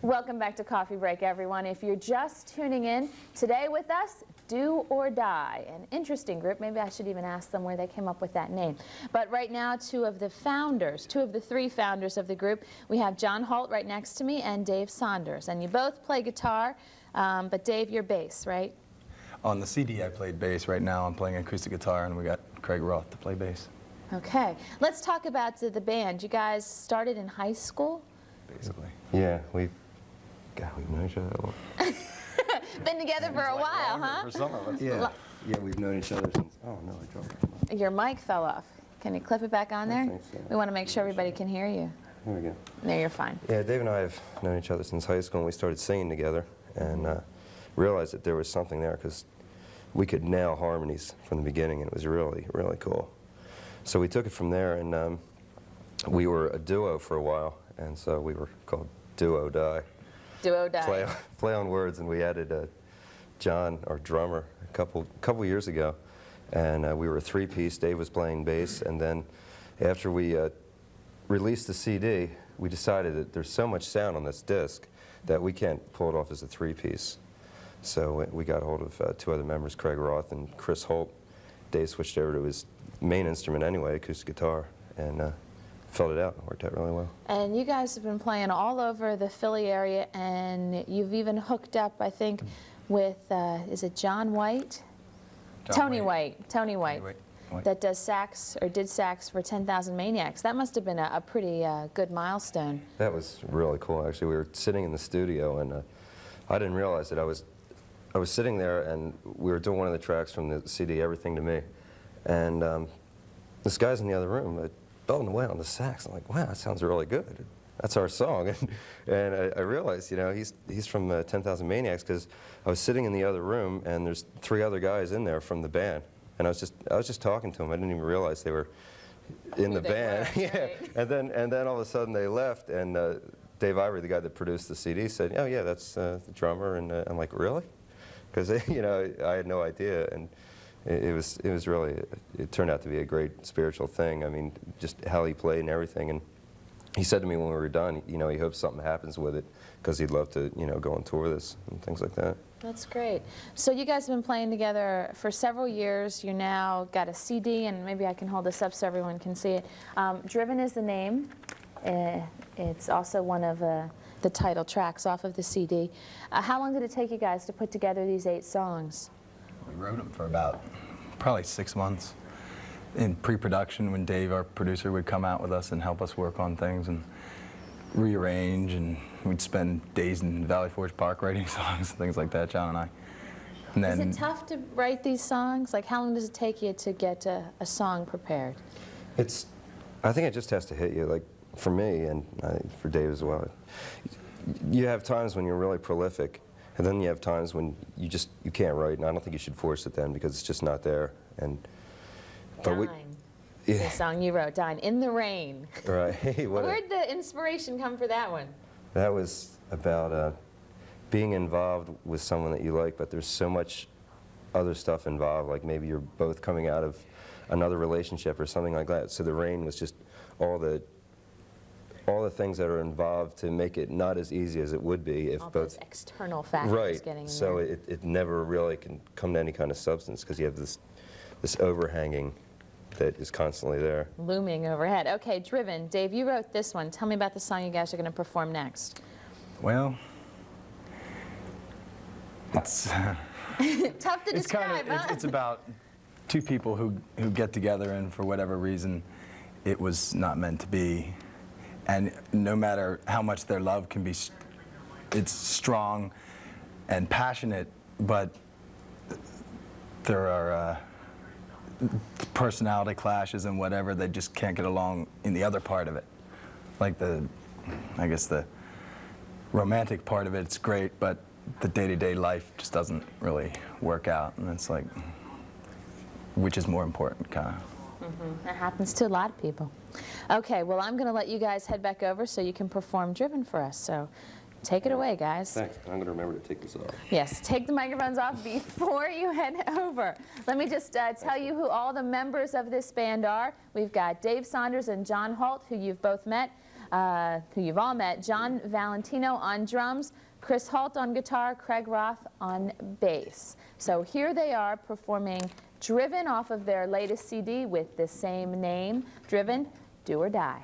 Welcome back to Coffee Break, everyone. If you're just tuning in, today with us, Do or Die, an interesting group. Maybe I should even ask them where they came up with that name. But right now, two of the three founders of the group. We have John Holt right next to me and Dave Saunders. And you both play guitar, but Dave, you're bass, right? On the CD, I played bass. Right now, I'm playing acoustic guitar, and we got Rothe to play bass. Okay. Let's talk about the band. You guys started in high school? Basically. Yeah, we've known each other. Been together for a while, huh? For some of us. Yeah, we've known each other since, oh no, I dropped it. Your mic fell off. Can you clip it back on there? I think so. We want to make sure everybody can hear you. Here we go. No, you're fine. Yeah, Dave and I have known each other since high school, and we started singing together, and realized that there was something there, because we could nail harmonies from the beginning, and it was really, really cool. So we took it from there, and we were a duo for a while, and so we were called Do or Die. Do or Die. Play on words, and we added John, our drummer, a couple years ago, and we were a three-piece. Dave was playing bass, and then after we released the CD, we decided that there's so much sound on this disc that we can't pull it off as a three-piece. So we got a hold of two other members, Rothe and Holt. Dave switched over to his main instrument anyway, acoustic guitar, and filled it out. It worked out really well. And you guys have been playing all over the Philly area, and you've even hooked up, I think, with, is it John White? Tony White, that does sax, or did sax for 10,000 Maniacs. That must have been a pretty good milestone. That was really cool, actually. We were sitting in the studio, and I didn't realize that I was sitting there, and we were doing one of the tracks from the CD, Everything to Me, and this guy's in the other room, belting away on the sax. I'm like, wow, that sounds really good. That's our song. And I realized, you know, he's from 10,000 Maniacs, because I was sitting in the other room, and there's three other guys in there from the band, and I was just talking to them. I didn't even realize they were in the band. Yeah. Right. And then all of a sudden they left, and Dave Ivory, the guy that produced the CD, said, "Oh yeah, that's the drummer." And I'm like, "Really?" Because you know, I had no idea, and it was really, it turned out to be a great spiritual thing. I mean, just how he played and everything. And he said to me when we were done, you know, he hopes something happens with it, because he'd love to, you know, go on tour with us and things like that. That's great. So you guys have been playing together for several years. You now got a CD, and maybe I can hold this up so everyone can see it. Driven is the name. It's also one of the title tracks off of the CD. How long did it take you guys to put together these 8 songs? We wrote them for about probably 6 months. In pre-production, when Dave, our producer, would come out with us and help us work on things and rearrange, and we'd spend days in Valley Forge Park writing songs and things like that, John and I. And then, is it tough to write these songs? Like, how long does it take you to get a song prepared? I think it just has to hit you, like for me, and for Dave as well. You have times when you're really prolific, and then you have times when you can't write, and I don't think you should force it then, because it's just not there. And Dine, the song you wrote, Dine, In the Rain. Right. Where'd the inspiration come for that one? That was about being involved with someone that you like, but there's so much other stuff involved, like maybe you're both coming out of another relationship or something like that. So the rain was just all the things that are involved to make it not as easy as it would be if all both those external factors getting in so there. it never really can come to any kind of substance, because you have this overhanging that is constantly there. Looming overhead. Okay, Driven. Dave, you wrote this one. Tell me about the song you guys are going to perform next. Well, it's tough to describe, huh? It's about two people who get together, and for whatever reason, it was not meant to be. And no matter how much their love can be, it's strong and passionate, but there are personality clashes and whatever. They just can't get along in the other part of it. Like I guess the romantic part of it's great, but the day-to-day life just doesn't really work out, and it's like, which is more important, kind of. That happens to a lot of people. Okay, well, I'm going to let you guys head back over so you can perform Driven for us. So take it away, guys. Thanks. I'm going to remember to take this off. Yes, take the microphones off before you head over. Let me just tell you who all the members of this band are. We've got Dave Saunders and John Holt, who you've both met. who you've all met, John Valentino on drums, Chris Holt on guitar, Craig Rothe on bass. So here they are performing Driven off of their latest CD with the same name, Driven, Do or Die.